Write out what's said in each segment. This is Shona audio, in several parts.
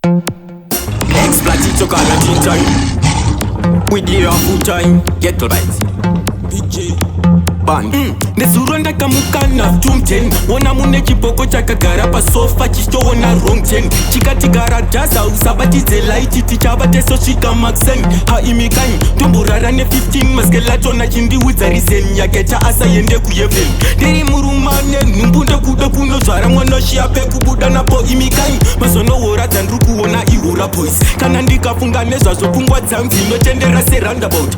Exploit it to call a teen time. With you on full time. Get to bite. PJ Band Nesuronda kamukana tumten Wona mune chipoko chakagara pa sofa chistoona wrong ten Chikatigara daza usabatize light tichabate so shika maxen Ha imikai Tumburara ne 15 maskelato na chindi wizarisen Yakecha asa yende kuyeven Diri murumane numbunda kuda kuno zwara mwana shiape kubuda na po imikai Masono wora zanruku wona iwora boys Kanandika funga nezwa zopungwa zamzi no tendera se roundabout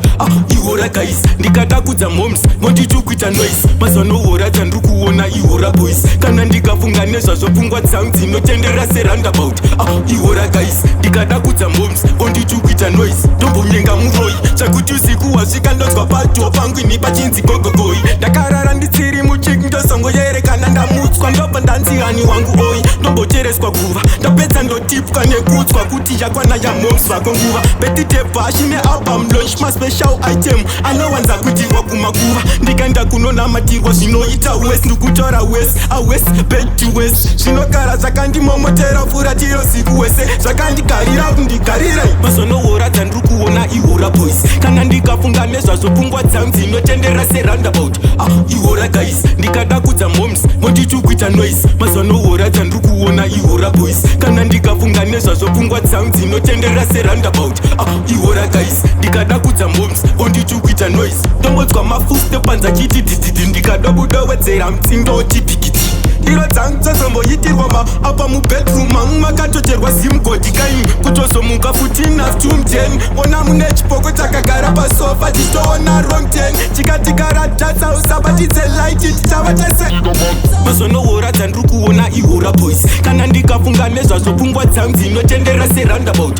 Iwora guys Ndikata kuza moms Mondi chukwita noise Mazono wora chanduku wona iwora boys Kana ndikafunga nezwa zopungwa sounds inotendera se roundabout Iwora guys Ndikata kuza moms Mondi chukwita noise Dombo myenga muroi Chakuti usiku wasika ndozwa pato Pangu nipa chinzi gogogoi Dakarara nditsiri muchik ndosongo yere kana ndamutswa Ndopa ndanzihani wangu oi Dombo chereswa kuva Ndapetsa ndotipka nekutswa kuti yakwana ya moms wako nguva Betitepa shine album launch ma special item Anowanza kuti wakumakuva Ndikanda kunona matirwa zvinoita west Ndukutora west a west bed to west Zvinogara zvakandimomotera fura tiro siku wese Zvakandigarira kundigarira Mazono wora dzandrukuona iwora boys Kana ndikafunga nezvazopungwa dzanzi inotendera se roundabout Iwora guys Ndikada kudza moms Mondichukwita noise Mazono wora dzandrukuona iwora boys Kana ndikafunga nezvazopungwa dzanzi inotendera se roundabout Iwora guys Ndikada kudza moms Mondichukwita noise Tombodzwa mafuste panza chiti dididi Ndikadobudowedzera mtsindo chipikiti Iro dzangu dzazomboitirwa apa mubedroom Mangu makatocherwa simgodi kaini Kutozomuka futi naftumten Ona mune chipoko chakagara pasofa Chistoona wrong ten Chikatigara data usabatidze light Tichavatese Mazono wora dzandrukuona iwora boys Kana ndikafunga nezvazopungwa dzangu dzinotendera se roundabout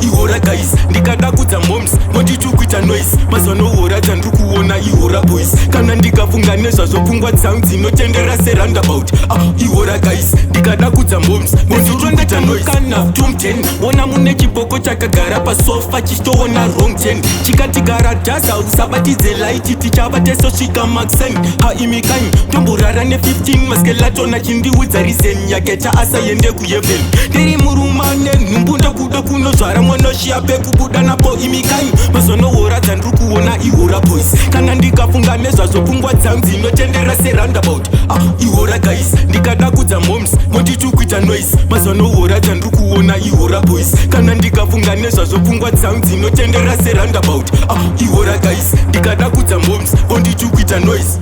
Iwora guys Ndikada kudza moms Mondichukwita noise Mazono wora dzandrukuona iwora boys Kana ndikafunga nezvazopungwa dzangu dzinotendera se roundabout Iwora guys Ndikada kudza moms Mondichukwita noise Kana tumten Ona mune chipoko chakagara pasofa Chistoona wrong ten Chikatigara daza usabatidze light Tichavatese svika maxen Ha imikai Tomburara ne 15 maskelato na chindi wizarisen Yakecha asa yende kuyeven Diri murumane numbunda kuda kuno zwara mwana shiape kubuda na po imikai Mazono wora dzandrukuona iwora boys Kana ndikafunga nezvazopungwa dzanzi inotendera se roundabout Iwora guys Ndikada kudza moms Mondichukwita noise Mazono wora dzandrukuona iwora boys Kana ndikafunga nezvazopungwa dzanzi inotendera se roundabout Iwora guys Ndikada kudza moms Mondichukwita noise